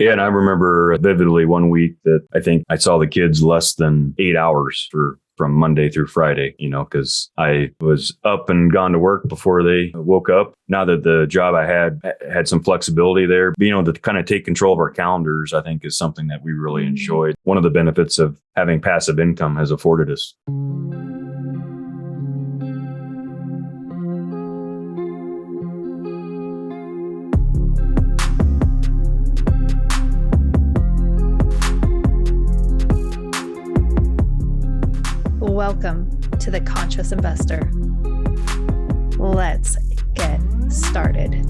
Yeah, and I remember vividly one week that I think I saw the kids less than 8 hours from Monday through Friday, because I was up and gone to work before they woke up. Now that the job I had some flexibility there, being able to kind of take control of our calendars, I think is something that we really enjoyed. One of the benefits of having passive income has afforded us. Welcome to the Conscious Investor. Let's get started.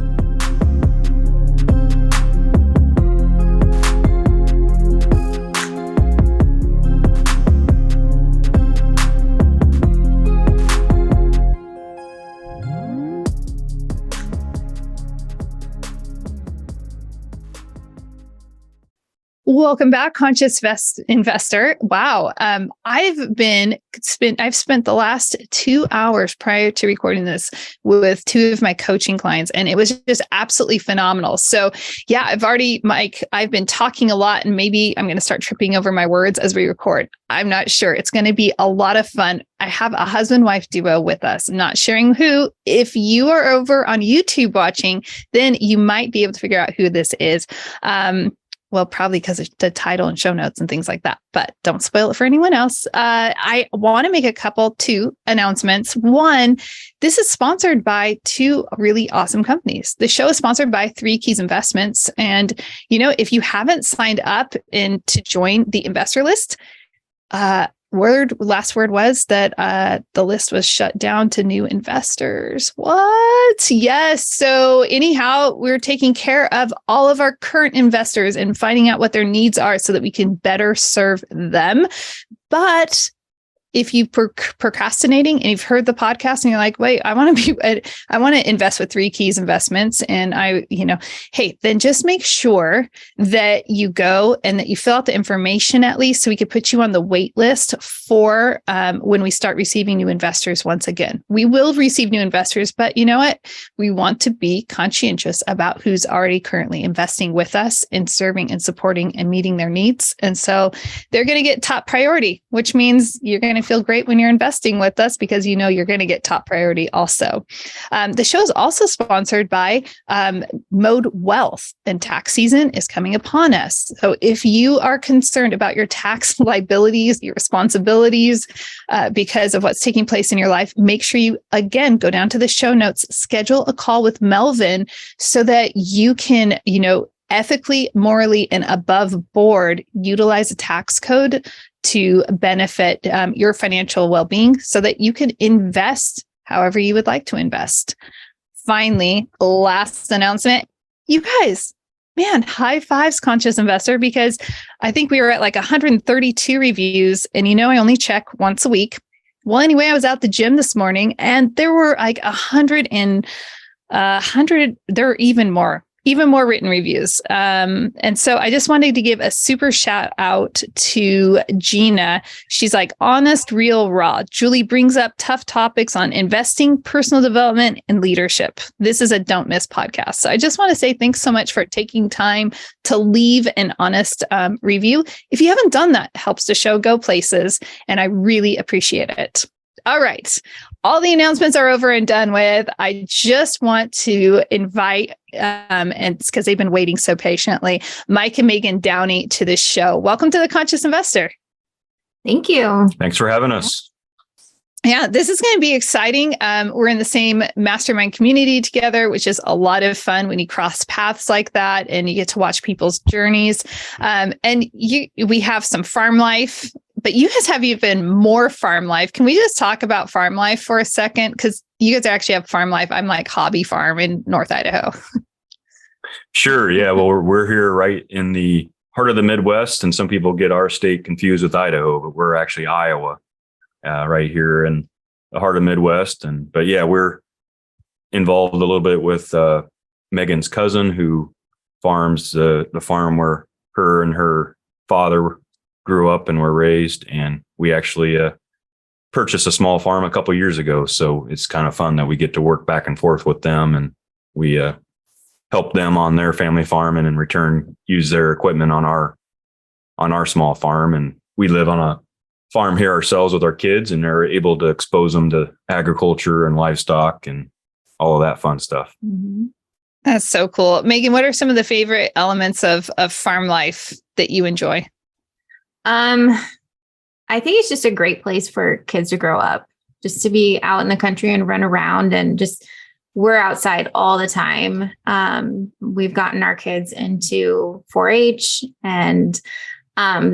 Welcome back, Conscious Investor. Wow. I've spent the last 2 hours prior to recording this with two of my coaching clients, and it was just absolutely phenomenal. So yeah, Mike, I've been talking a lot, and maybe I'm going to start tripping over my words as we record. I'm not sure. It's going to be a lot of fun. I have a husband-wife duo with us. I'm not sharing who. If you are over on YouTube watching, then you might be able to figure out who this is. Well, probably because of the title and show notes and things like that, but don't spoil it for anyone else. I want to make two announcements. One, this is sponsored by two really awesome companies. The show is sponsored by Three Keys Investments. And, if you haven't signed up to join the investor list, last word was that the list was shut down to new investors. What? Yes. So anyhow, we're taking care of all of our current investors and finding out what their needs are so that we can better serve them. But if you procrastinating and you've heard the podcast and you're like, wait, I want to invest with Three Keys Investments. And hey, then just make sure that you go and that you fill out the information at least so we could put you on the wait list for when we start receiving new investors once again. We will receive new investors, but you know what? We want to be conscientious about who's already currently investing with us and serving and supporting and meeting their needs. And so they're going to get top priority, which means you're going to feel great when you're investing with us because you're going to get top priority also. The show is also sponsored by Mode Wealth, and tax season is coming upon us. So if you are concerned about your tax liabilities, your responsibilities because of what's taking place in your life, make sure you, again, go down to the show notes, schedule a call with Melvin so that you can, ethically, morally, and above board, utilize a tax code to benefit your financial well-being so that you can invest however you would like to invest. Finally, last announcement, you guys, man, high fives, Conscious Investor, because I think we were at like 132 reviews, and I only check once a week. Well, anyway, I was out the gym this morning and there were like 100, there were even more written reviews. And so I just wanted to give a super shout out to Gina. She's like, honest, real, raw. Julie brings up tough topics on investing, personal development, and leadership. This is a don't miss podcast. So I just want to say thanks so much for taking time to leave an honest review. If you haven't done that, it helps the show go places, and I really appreciate it. All right. All the announcements are over and done with. I just want to invite, and it's because they've been waiting so patiently, Mike and Megan Downey to this show. Welcome to the Conscious Investor. Thank you. Thanks for having us. Yeah, this is going to be exciting. We're in the same mastermind community together, which is a lot of fun when you cross paths like that and you get to watch people's journeys. We have some farm life, but you guys have even more farm life. Can we just talk about farm life for a second? Because you guys actually have farm life. I'm like hobby farm in North Idaho. Sure. Yeah. Well, we're here right in the heart of the Midwest, and some people get our state confused with Idaho, but we're actually Iowa. Right here in the heart of Midwest. But yeah, we're involved a little bit with Megan's cousin, who farms the farm where her and her father grew up and were raised. And we actually purchased a small farm a couple years ago. So it's kind of fun that we get to work back and forth with them. And we help them on their family farm, and in return use their equipment on our small farm. And we live on a farm here ourselves with our kids, and they're able to expose them to agriculture and livestock and all of that fun stuff. Mm-hmm. That's so cool. Megan, what are some of the favorite elements of farm life that you enjoy? I think it's just a great place for kids to grow up, just to be out in the country and run around, and just we're outside all the time. We've gotten our kids into 4-H, and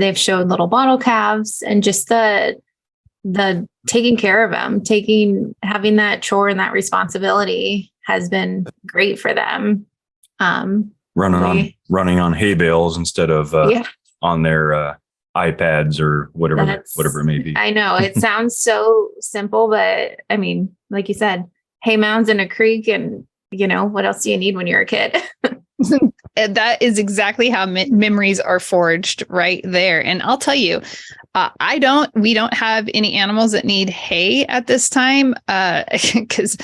they've showed little bottle calves, and just the taking care of them, having that chore and that responsibility has been great for them. Running on hay bales instead of on their iPads or whatever it may be. I know it sounds so simple, but I mean, like you said, hay mounds in a creek, and what else do you need when you're a kid? And that is exactly how memories are forged right there. And I'll tell you, we don't have any animals that need hay at this time, because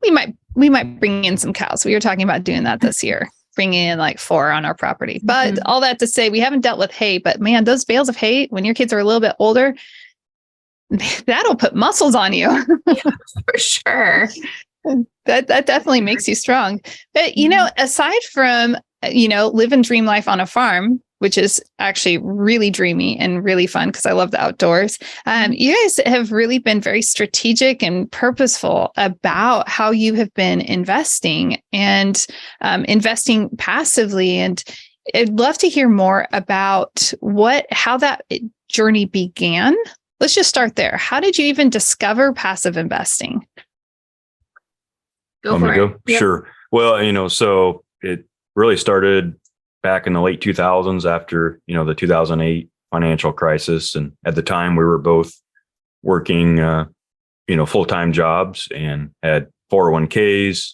we might bring in some cows. We were talking about doing that this year, bringing in like 4 on our property. But all that to say, we haven't dealt with hay. But man, those bales of hay, when your kids are a little bit older, that'll put muscles on you. Yeah, for sure. That definitely makes you strong. But, aside from, living dream life on a farm, which is actually really dreamy and really fun because I love the outdoors. You guys have really been very strategic and purposeful about how you have been investing and investing passively. And I'd love to hear more about how that journey began. Let's just start there. How did you even discover passive investing? Go for it. Yep. Sure. Well, so it really started back in the late 2000s after, the 2008 financial crisis. And at the time we were both working, full-time jobs and had 401ks.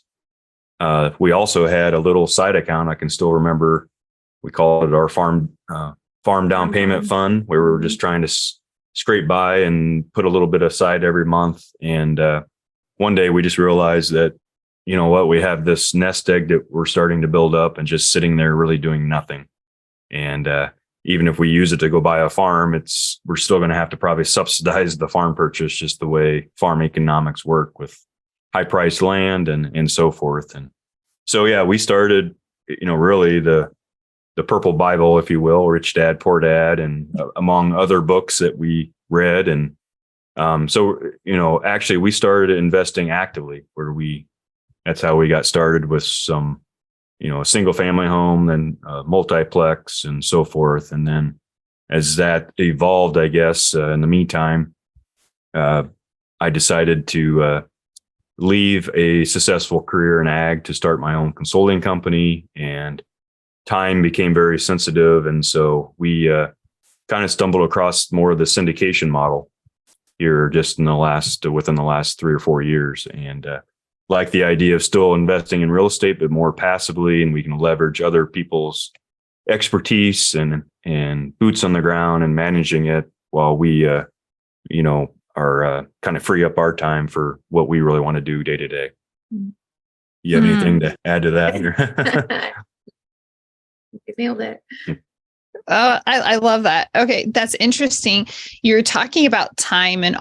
We also had a little side account. I can still remember, we called it our farm down payment fund, where we were just trying to scrape by and put a little bit aside every month. And one day we just realized that, we have this nest egg that we're starting to build up and just sitting there really doing nothing. And even if we use it to go buy a farm, we're still going to have to probably subsidize the farm purchase, just the way farm economics work with high priced land and so forth. And so, we started, really the Purple Bible, if you will, Rich Dad, Poor Dad, and among other books that we read. And actually we started investing actively, that's how we got started with some, a single family home, then multiplex and so forth. And then as that evolved, I guess, in the meantime, I decided to leave a successful career in ag to start my own consulting company, and time became very sensitive. And so we kind of stumbled across more of the syndication model here just within the last 3 or 4 years. And like the idea of still investing in real estate, but more passively, and we can leverage other people's expertise and boots on the ground and managing it while we, are kind of free up our time for what we really want to do day to day. You have anything to add to that? You nailed it. I love that. Okay, that's interesting. You're talking about time, and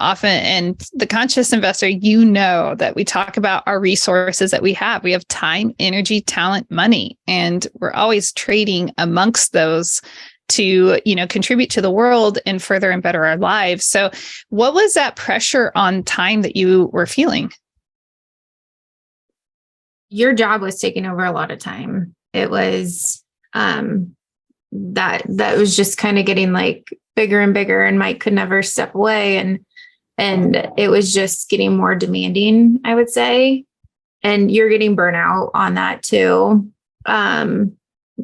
the conscious investor, that we talk about our resources that we have. We have time, energy, talent, money, and we're always trading amongst those to, contribute to the world and further and better our lives. So what was that pressure on time that you were feeling? Your job was taking over a lot of time. It was, that was just kind of getting like bigger and bigger, and Mike could never step away. And it was just getting more demanding, I would say. And you're getting burnout on that too.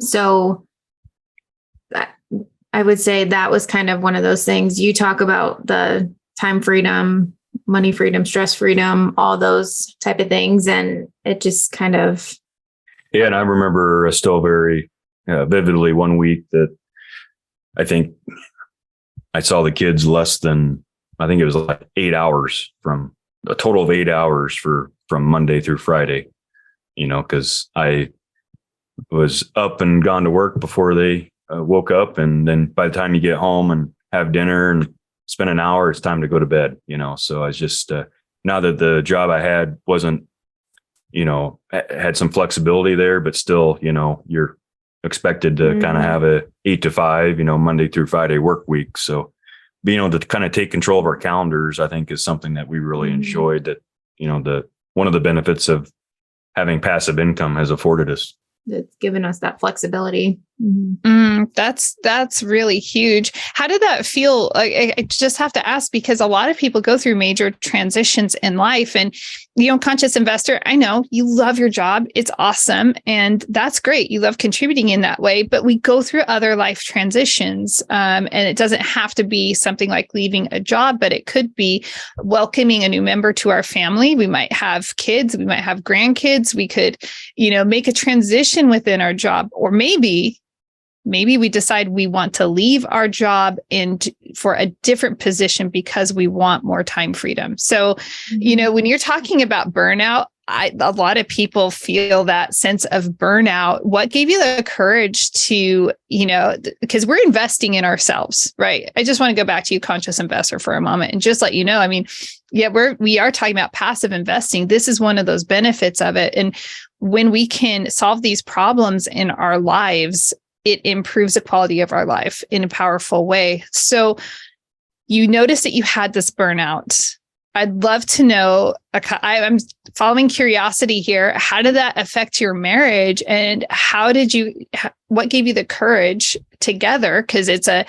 So I would say that was kind of one of those things. You talk about the time freedom, money freedom, stress freedom, all those type of things. And it just kind of. Yeah. And I remember still very vividly one week that I think I saw the kids less than, I think it was like 8 hours, from a total of 8 hours from Monday through Friday, because I was up and gone to work before they woke up. And then by the time you get home and have dinner and spend an hour, it's time to go to bed, So I was just, now that the job I had wasn't, had some flexibility there, but still, you're expected to kind of have a 8 to 5, Monday through Friday work week. So being able to kind of take control of our calendars, I think is something that we really enjoyed, that, one of the benefits of having passive income has afforded us. It's given us that flexibility. That's really huge. How did that feel? I just have to ask, because a lot of people go through major transitions in life, and conscious investor, I know you love your job. It's awesome. And that's great. You love contributing in that way, but we go through other life transitions. And it doesn't have to be something like leaving a job, but it could be welcoming a new member to our family. We might have kids, we might have grandkids. We could, make a transition within our job, or maybe we decide we want to leave our job for a different position because we want more time freedom. So, when you're talking about burnout, a lot of people feel that sense of burnout. What gave you the courage to, because we're investing in ourselves, right? I just want to go back to you, conscious investor, for a moment and just let you know, we are talking about passive investing. This is one of those benefits of it. And when we can solve these problems in our lives, it improves the quality of our life in a powerful way. So you noticed that you had this burnout. I'd love to know, I'm following curiosity here. How did that affect your marriage? And what gave you the courage together? Because it's a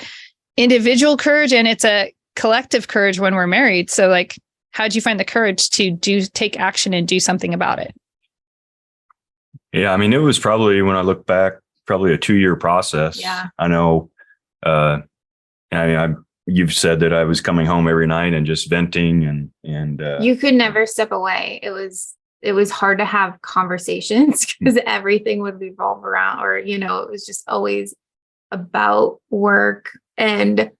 individual courage and it's a collective courage when we're married. So how did you find the courage to take action and do something about it? Yeah, it was probably, when I look back, probably a 2-year process. Yeah. I know, you've said that I was coming home every night and just venting and you could never step away. It was hard to have conversations because everything would revolve around, or, it was just always about work. And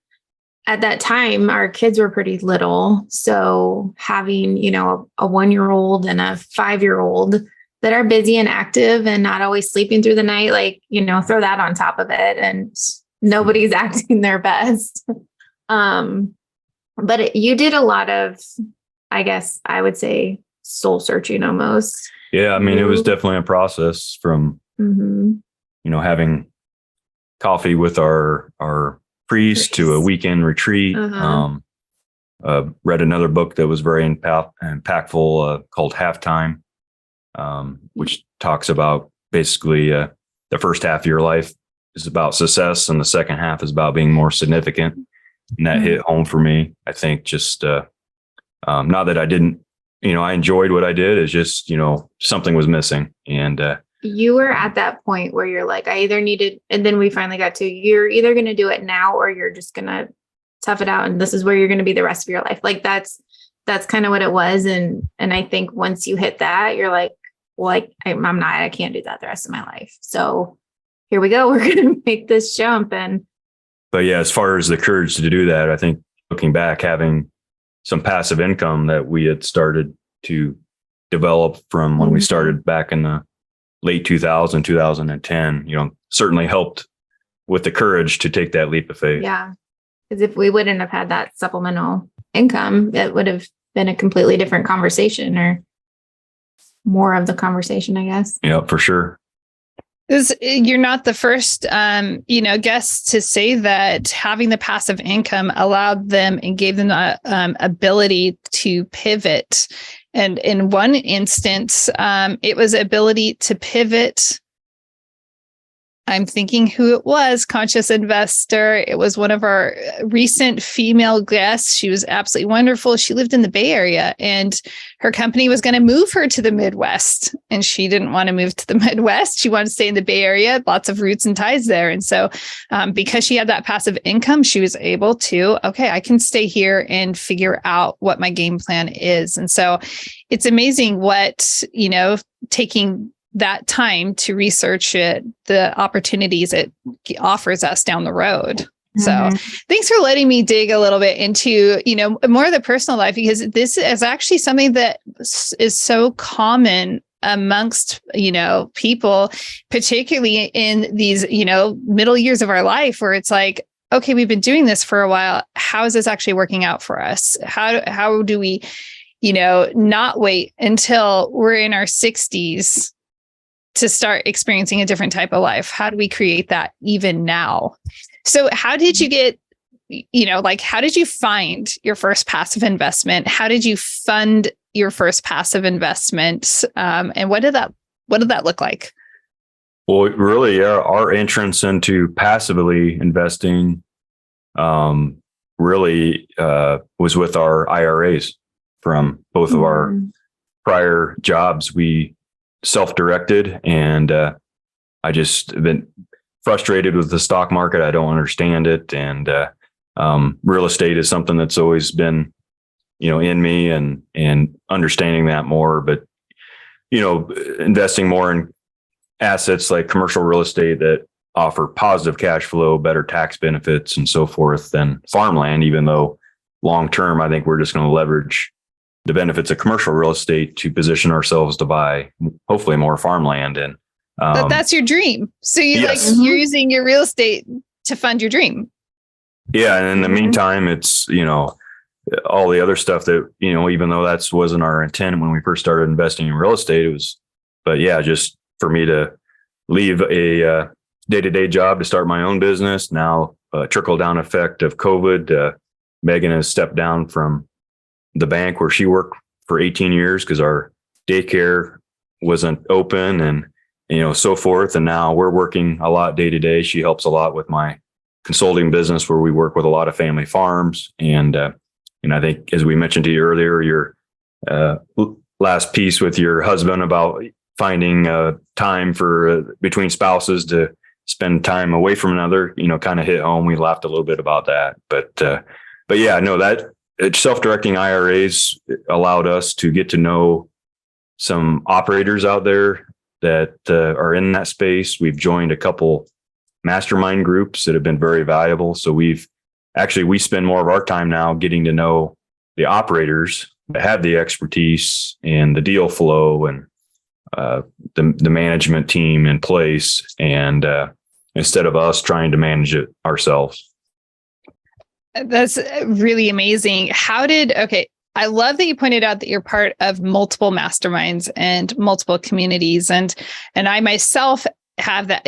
at that time, our kids were pretty little. So having, a 1-year-old and a 5-year-old that are busy and active and not always sleeping through the night, throw that on top of it, and nobody's acting their best. But you did a lot of, I guess I would say, soul searching almost. Yeah. It was definitely a process from, having coffee with our priest to a weekend retreat. Read another book that was very impactful, called Halftime, which talks about basically the first half of your life is about success and the second half is about being more significant. And that hit home for me. I think just not that I didn't, I enjoyed what I did. It's just, something was missing. And you were at that point where you're like, I either needed, and then we finally got to, you're either going to do it now or you're just going to tough it out. And this is where you're going to be the rest of your life. That's kind of what it was. And I think once you hit that, you're like, I can't do that the rest of my life. So here we go. We're going to make this jump. But yeah, as far as the courage to do that, I think looking back, having some passive income that we had started to develop from when we started back in the late 2010, certainly helped with the courage to take that leap of faith. Yeah. Because if we wouldn't have had that supplemental income, it would have been a completely different conversation, or more of the conversation, I guess. Yeah, for sure. You're not the first, guest to say that having the passive income allowed them and gave them the ability to pivot. And in one instance, it was ability to pivot. I'm thinking who it was, conscious investor. It was one of our recent female guests. She was absolutely wonderful. She lived in the Bay Area and her company was going to move her to the Midwest. And she didn't want to move to the Midwest. She wanted to stay in the Bay Area, lots of roots and ties there. And so because she had that passive income, she was able to, I can stay here and figure out what my game plan is. And so it's amazing what, taking that time to research it, the opportunities it offers us down the road. So thanks for letting me dig a little bit into, more of the personal life, because this is actually something that is so common amongst, people, particularly in these, middle years of our life where it's like, okay, we've been doing this for a while. How is this actually working out for us? How do we, not wait until we're in our 60s to start experiencing a different type of life? How do we create that even now? So how did you get, how did you find your first passive investment? How did you fund your first passive investment? And what did that look like? Well, really, our entrance into passively investing really was with our IRAs from both of our prior jobs. We self-directed, and I just been frustrated with the stock market. I don't understand it. And real estate is something that's always been, in me, and understanding that more, but, investing more in assets like commercial real estate that offer positive cash flow, better tax benefits, and so forth than farmland, even though long term, I think we're just going to leverage the benefits of commercial real estate to position ourselves to buy hopefully more farmland. And that's your dream. So you're using your real estate to fund your dream. Yeah. And in the meantime, it's, all the other stuff that, even though that wasn't our intent when we first started investing in real estate, just for me to leave a day-to-day job to start my own business. Now, trickle down effect of COVID, Megan has stepped down from the bank where she worked for 18 years because our daycare wasn't open, and, so forth. And now we're working a lot day to day. She helps a lot with my consulting business where we work with a lot of family farms. And I think, as we mentioned to you earlier, your last piece with your husband about finding time for between spouses to spend time away from another, kind of hit home. We laughed a little bit about that, but yeah, no, that self-directing IRAs allowed us to get to know some operators out there that are in that space. We've joined a couple mastermind groups that have been very valuable. So we spend more of our time now getting to know the operators that have the expertise and the deal flow and the management team in place, and instead of us trying to manage it ourselves. That's really amazing. I love that you pointed out that you're part of multiple masterminds and multiple communities. And I myself have that,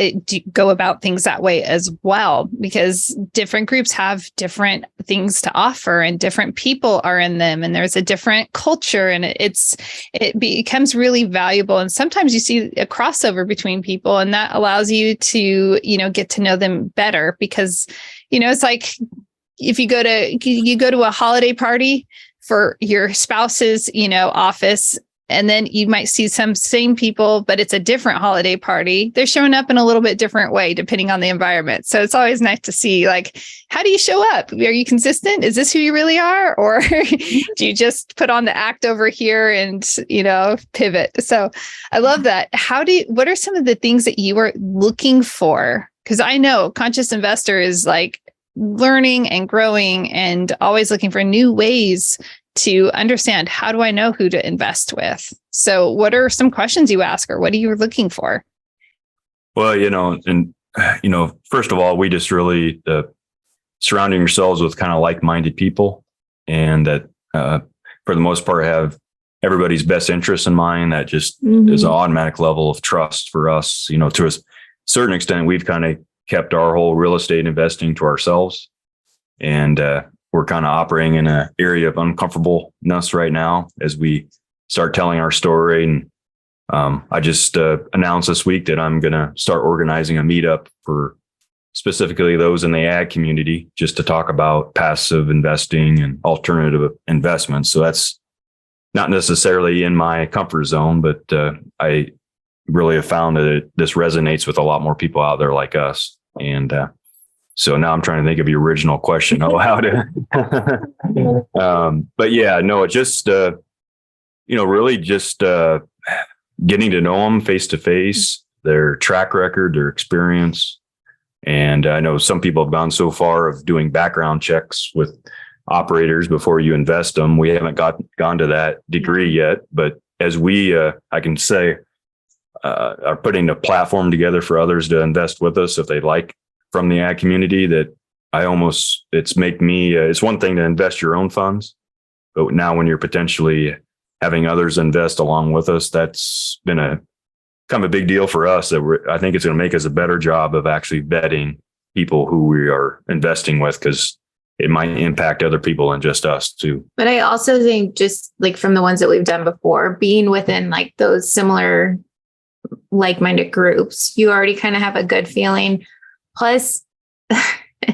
go about things that way as well, because different groups have different things to offer and different people are in them, and there's a different culture, and it becomes really valuable. And sometimes you see a crossover between people, and that allows you to, get to know them better, because, it's like if you go to a holiday party for your spouse's, office, and then you might see some same people, but it's a different holiday party. They're showing up in a little bit different way, depending on the environment. So it's always nice to see, how do you show up? Are you consistent? Is this who you really are? Or do you just put on the act over here and, pivot? So I love that. What are some of the things that you are looking for? Because I know Conscious Investor is learning and growing and always looking for new ways to understand, how do I know who to invest with? So what are some questions you ask, or what are you looking for? Well, first of all, we just really surrounding yourselves with kind of like-minded people, and that for the most part have everybody's best interests in mind. That just is an automatic level of trust for us. To a certain extent, we've kind of kept our whole real estate investing to ourselves, and we're kind of operating in an area of uncomfortableness right now as we start telling our story. And I just announced this week that I'm going to start organizing a meetup for specifically those in the ag community, just to talk about passive investing and alternative investments. So that's not necessarily in my comfort zone, but I really have found that this resonates with a lot more people out there like us. And so now I'm trying to think of the original question. How to, but yeah, no, it just, really just getting to know them face to face, their track record, their experience. And I know some people have gone so far of doing background checks with operators before you invest them. We haven't gone to that degree yet, but as we, I can say, are putting a platform together for others to invest with us if they like from the ag community, that it's one thing to invest your own funds, but now when you're potentially having others invest along with us, that's been kind of a big deal for us, that I think it's going to make us a better job of actually vetting people who we are investing with, because it might impact other people and just us too. But I also think, just like from the ones that we've done before, being within like those similar like-minded groups, you already kind of have a good feeling. Plus, I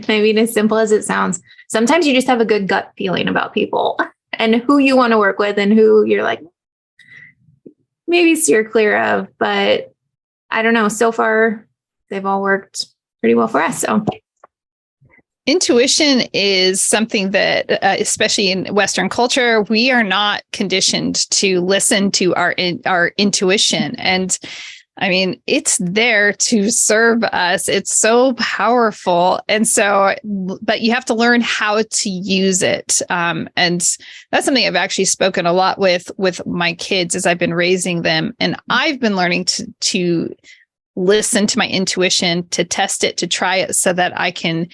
mean, as simple as it sounds, sometimes you just have a good gut feeling about people and who you want to work with and who you're like, maybe steer clear of. But I don't know. So far, they've all worked pretty well for us. So intuition is something that, especially in Western culture, we are not conditioned to listen to our intuition. And I mean, it's there to serve us. It's so powerful. And so, but you have to learn how to use it. And that's something I've actually spoken a lot with my kids as I've been raising them. And I've been learning to listen to my intuition, to test it, to try it so that I can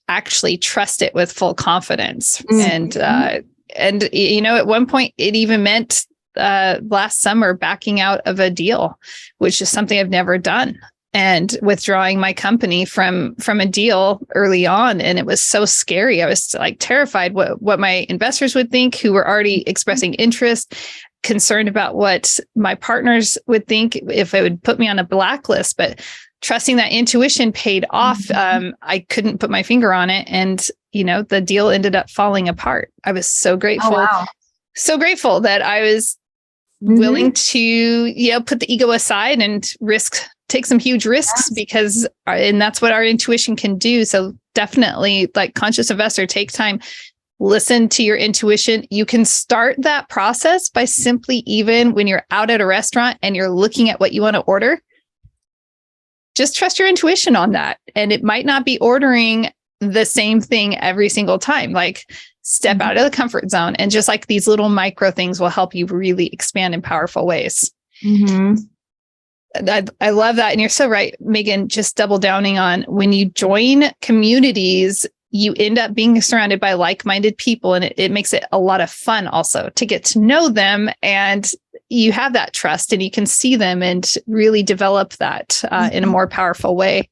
actually trust it with full confidence. Mm-hmm. And you know, at one point it even meant last summer backing out of a deal, which is something I've never done, and withdrawing my company from a deal early on. And it was so scary. I was like terrified what my investors would think, who were already expressing interest, concerned about what my partners would think if it would put me on a blacklist. But trusting that intuition paid off. I couldn't put my finger on it. And, you know, the deal ended up falling apart. I was so grateful. Oh, wow. So grateful that I was willing to, you know, put the ego aside and take some huge risks, because, and that's what our intuition can do. So definitely, like, conscious investor, take time, listen to your intuition. You can start that process by simply, even when you're out at a restaurant and you're looking at what you want to order, just trust your intuition on that. And it might not be ordering the same thing every single time. Like, step out of the comfort zone. And just like these little micro things will help you really expand in powerful ways. Mm-hmm. I love that. And you're so right, Megan, just double downing on, when you join communities, you end up being surrounded by like-minded people. And it makes it a lot of fun also to get to know them. And you have that trust and you can see them and really develop that in a more powerful way.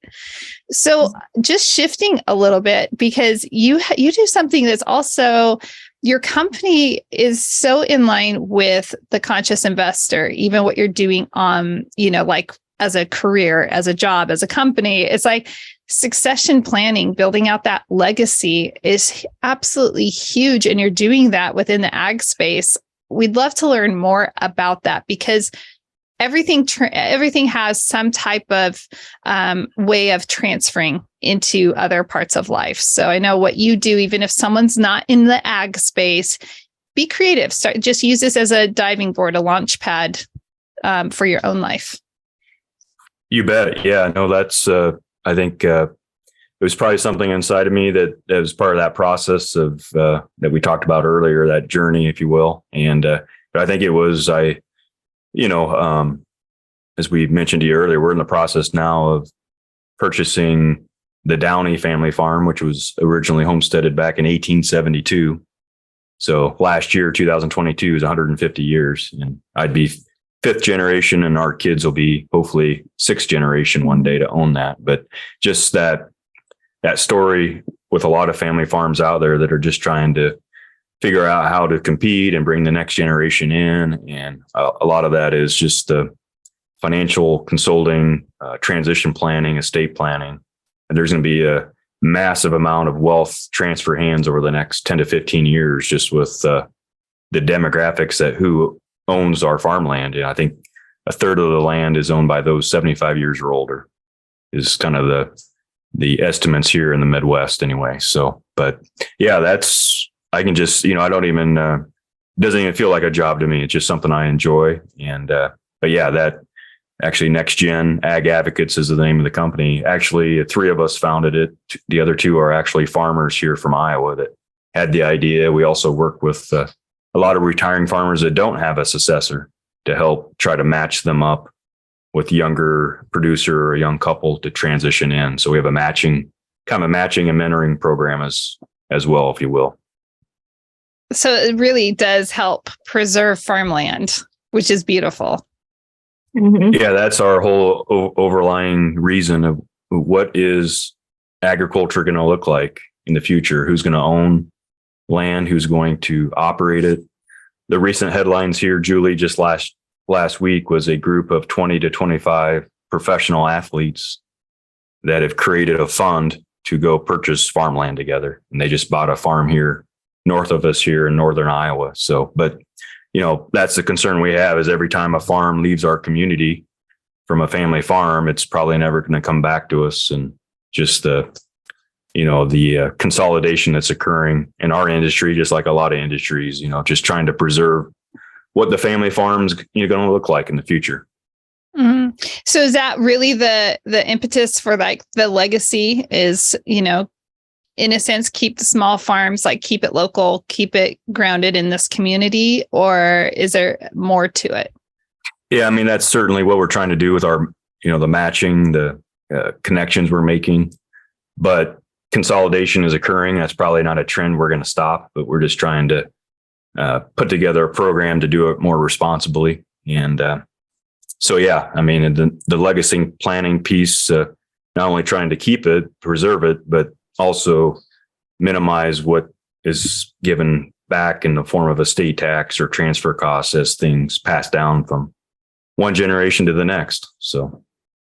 So just shifting a little bit, because you do something that's also, your company is so in line with the conscious investor, even what you're doing on, you know, like as a career, as a job, as a company. It's like succession planning, building out that legacy is absolutely huge. And you're doing that within the ag space. We'd love to learn more about that, because everything has some type of way of transferring into other parts of life. So I know what you do, even if someone's not in the ag space, be creative. Just use this as a diving board, a launch pad for your own life. You bet. Yeah, no, that's, I think it was probably something inside of me that was part of that process of that we talked about earlier, that journey, if you will. And but I think it was, as we mentioned to you earlier, we're in the process now of purchasing the Downey family farm, which was originally homesteaded back in 1872. So last year, 2022, is 150 years, and I'd be fifth generation, and our kids will be hopefully sixth generation one day to own that. But just that story with a lot of family farms out there that are just trying to figure out how to compete and bring the next generation in. And a lot of that is just the financial consulting, transition planning, estate planning. And there's going to be a massive amount of wealth transfer hands over the next 10 to 15 years, just with the demographics that who owns our farmland. And I think a third of the land is owned by those 75 years or older, is kind of the estimates here in the Midwest anyway. So, but yeah, I can just, I don't even, doesn't even feel like a job to me. It's just something I enjoy. And, but yeah, that actually Next Gen Ag Advocates is the name of the company. Actually, three of us founded it. The other two are actually farmers here from Iowa that had the idea. We also work with a lot of retiring farmers that don't have a successor. to help try to match them up with younger producer or a young couple to transition in. So we have a matching and mentoring program as well, if you will. So it really does help preserve farmland, which is beautiful. Mhm. Yeah, that's our whole overlying reason of what is agriculture going to look like in the future? Who's going to own land? Who's going to operate it? The recent headlines here, Julie, just last week was a group of 20 to 25 professional athletes that have created a fund to go purchase farmland together. And they just bought a farm here north of us here in northern Iowa. So, but that's the concern we have is every time a farm leaves our community from a family farm, it's probably never going to come back to us. And just the consolidation that's occurring in our industry, just like a lot of industries, just trying to preserve what the family farm's going to look like in the future. Mm-hmm. So is that really the impetus for like the legacy is, in a sense, keep the small farms, like keep it local, keep it grounded in this community, or is there more to it? Yeah, I mean, that's certainly what we're trying to do with our, the matching, the connections we're making, but consolidation is occurring. That's probably not a trend we're going to stop, but we're just trying to put together a program to do it more responsibly. And so, yeah, I mean, the legacy planning piece, not only trying to keep it, preserve it, but also minimize what is given back in the form of estate tax or transfer costs as things pass down from one generation to the next. So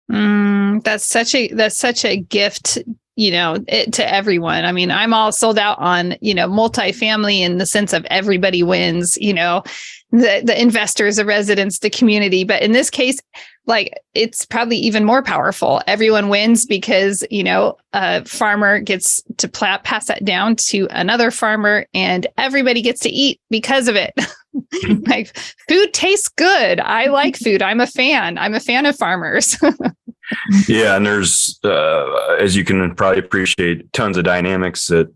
that's such a gift, to everyone. I mean, I'm all sold out on, multifamily in the sense of everybody wins, the investors, the residents, the community. But in this case, like it's probably even more powerful. Everyone wins because, a farmer gets to pass that down to another farmer and everybody gets to eat because of it. Like food tastes good. I like food. I'm a fan of farmers. Yeah. And there's, as you can probably appreciate, tons of dynamics that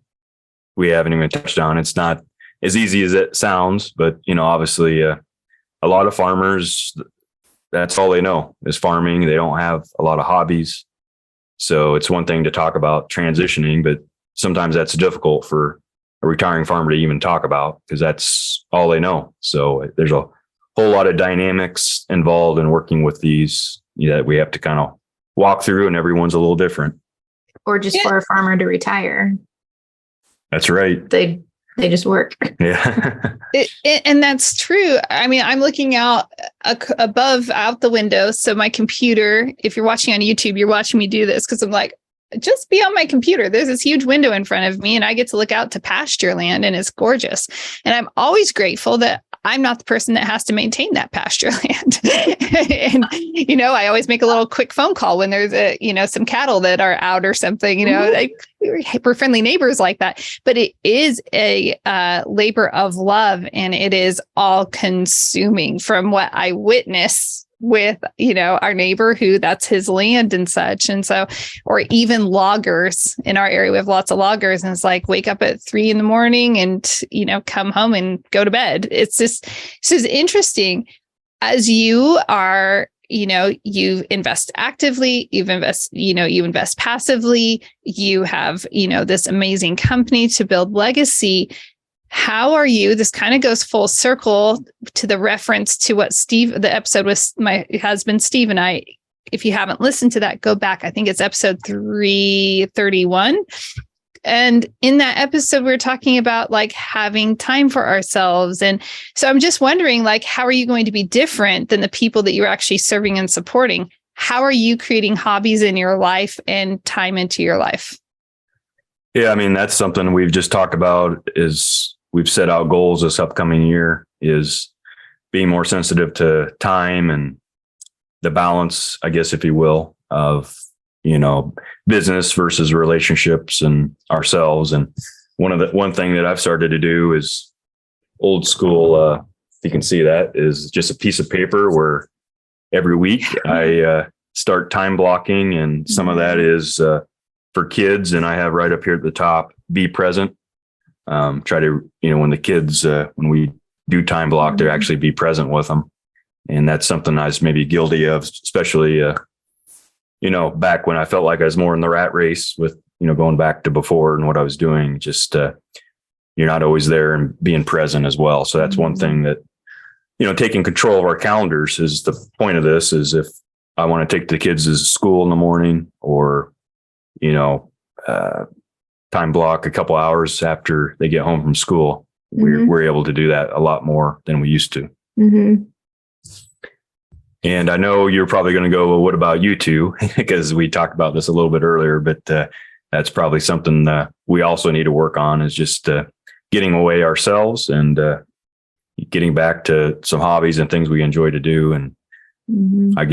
we haven't even touched on. It's not as easy as it sounds, but, obviously a lot of farmers, that's all they know is farming. They don't have a lot of hobbies. So it's one thing to talk about transitioning, but sometimes that's difficult for a retiring farmer to even talk about because that's all they know. So there's a whole lot of dynamics involved in working with these that we have to kind of walk through, and everyone's a little different. Or just for a farmer to retire. That's right. They just work. Yeah. And that's true. I mean, I'm looking out out the window. So my computer, if you're watching on YouTube, you're watching me do this because I'm like, just be on my computer. There's this huge window in front of me and I get to look out to pasture land and it's gorgeous. And I'm always grateful that I'm not the person that has to maintain that pasture land. And, I always make a little quick phone call when there's some cattle that are out or something, we're friendly neighbors like that, but it is a labor of love and it is all consuming from what I witness with, our neighbor who that's his land and such. And so, or even loggers in our area, we have lots of loggers and it's like, wake up at 3 a.m. and, come home and go to bed. It's just, this is interesting as you are, you invest actively, you invest passively, you have, this amazing company to build legacy. How are you? This kind of goes full circle to the reference to what the episode with my husband, Steve, and I. If you haven't listened to that, go back. I think it's episode 331. And in that episode, we were talking about like having time for ourselves. And so I'm just wondering, like, how are you going to be different than the people that you're actually serving and supporting? How are you creating hobbies in your life and time into your life? Yeah, I mean, that's something we've just talked about is we've set out goals this upcoming year is being more sensitive to time and the balance, I guess, if you will, of, business versus relationships and ourselves. And one thing that I've started to do is old school. If you can see that is just a piece of paper where every week I start time blocking. And some of that is for kids. And I have right up here at the top, be present. Try to, when the kids, when we do time block, to actually be present with them And that's something I was maybe guilty of, especially, back when I felt like I was more in the rat race with, going back to before and what I was doing. Just, you're not always there and being present as well. So that's one thing that, taking control of our calendars is the point of this. Is if I want to take the kids to school in the morning, or, time block a couple hours after they get home from school, we're able to do that a lot more than we used to. Mm-hmm. And I know you're probably going to go, well, what about you two? Because we talked about this a little bit earlier, but that's probably something we also need to work on, is just getting away ourselves and getting back to some hobbies and things we enjoy to do. And I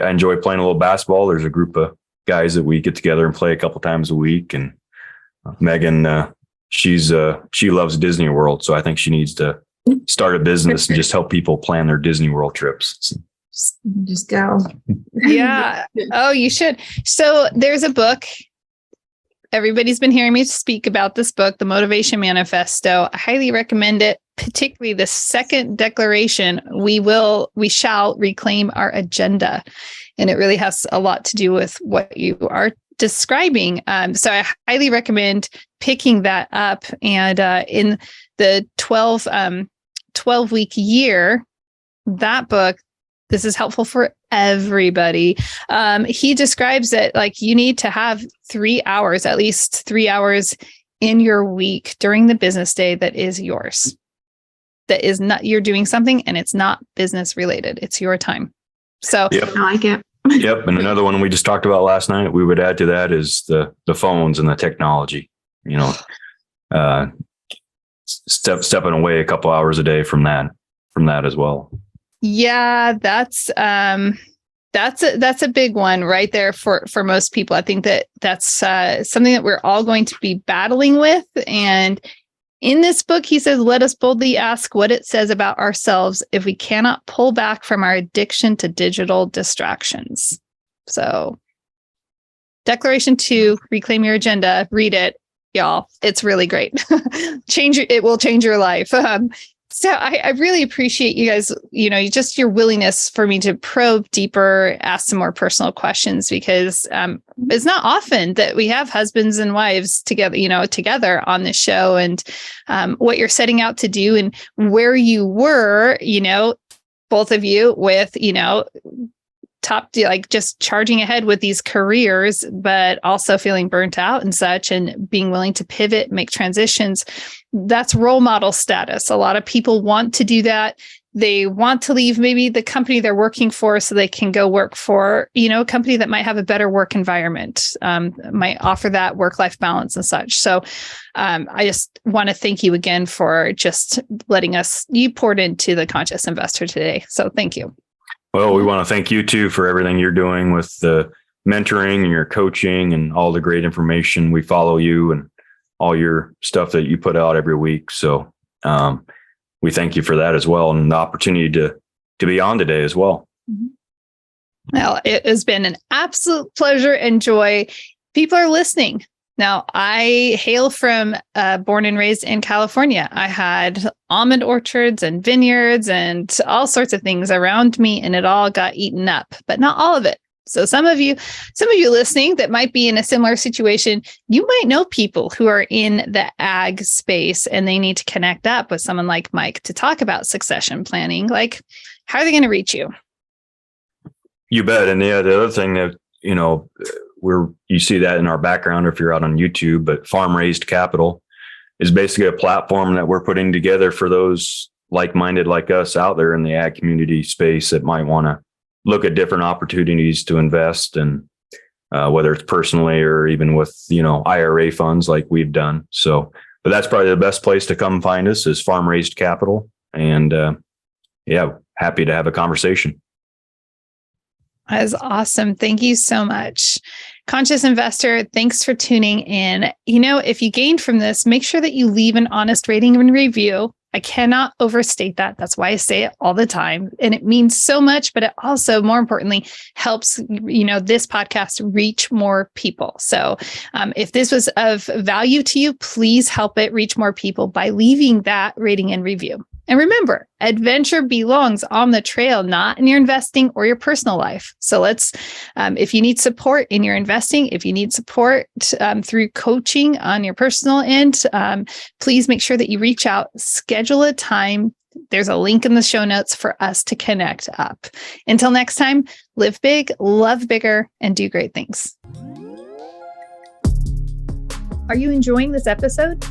enjoy playing a little basketball. There's a group of guys that we get together and play a couple times a week. And Megan, she loves Disney World. So I think she needs to start a business and just help people plan their Disney World trips. Just go. Yeah. Oh, you should. So there's a book. Everybody's been hearing me speak about this book, The Motivation Manifesto. I highly recommend it, particularly the second declaration, we shall reclaim our agenda. And it really has a lot to do with what you are describing. So I highly recommend picking that up. And in the 12-week year, that book, this is helpful for everybody. He describes that like you need to have 3 hours, at least 3 hours in your week during the business day that is yours. That is not, you're doing something and it's not business related. It's your time. So yep. I like it. Yep. And another one we just talked about last night, we would add to that is the phones and the technology, stepping away a couple hours a day from that as well. Yeah, that's a big one right there for most people. I think that's something that we're all going to be battling with. And in this book, he says, let us boldly ask what it says about ourselves if we cannot pull back from our addiction to digital distractions. So Declaration 2, Reclaim Your Agenda, read it, y'all. It's really great. It will change your life. So I really appreciate you guys, just your willingness for me to probe deeper, ask some more personal questions, because it's not often that we have husbands and wives together on this show, and what you're setting out to do and where you were, both of you with, top, like just charging ahead with these careers, but also feeling burnt out and such, and being willing to pivot, make transitions. That's role model status. A lot of people want to do that. They want to leave maybe the company they're working for so they can go work for, a company that might have a better work environment, might offer that work-life balance and such. So I just want to thank you again for just letting you poured into the Conscious Investor today. So thank you. Well, we want to thank you too for everything you're doing with the mentoring and your coaching and all the great information. We follow you and all your stuff that you put out every week. So we thank you for that as well, and the opportunity to be on today as well. Well, it has been an absolute pleasure and joy. People are listening. Now, I hail from born and raised in California. I had almond orchards and vineyards and all sorts of things around me, and it all got eaten up, but not all of it. So some of you listening that might be in a similar situation, you might know people who are in the ag space, and they need to connect up with someone like Mike to talk about succession planning. Like, how are they going to reach you? You bet. And the other thing that, you see that in our background if you're out on YouTube, but Farm Raised Capital is basically a platform that we're putting together for those like-minded like us out there in the ag community space that might want to look at different opportunities to invest, and whether it's personally or even with, IRA funds like we've done. So, but that's probably the best place to come find us is Farm Raised Capital. And happy to have a conversation. That is awesome. Thank you so much. Conscious Investor, thanks for tuning in. If you gained from this, make sure that you leave an honest rating and review. I cannot overstate that. That's why I say it all the time. And it means so much, but it also, more importantly, helps, this podcast reach more people. So if this was of value to you, please help it reach more people by leaving that rating and review. And remember, adventure belongs on the trail, not in your investing or your personal life. So if you need support in your investing, if you need support through coaching on your personal end, please make sure that you reach out, schedule a time. There's a link in the show notes for us to connect up. Until next time, live big, love bigger, and do great things. Are you enjoying this episode?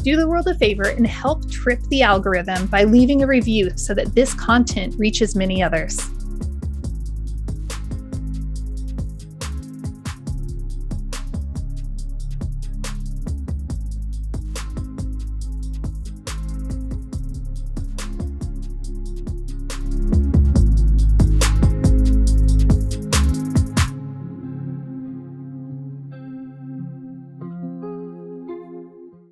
Do the world a favor and help trip the algorithm by leaving a review so that this content reaches many others.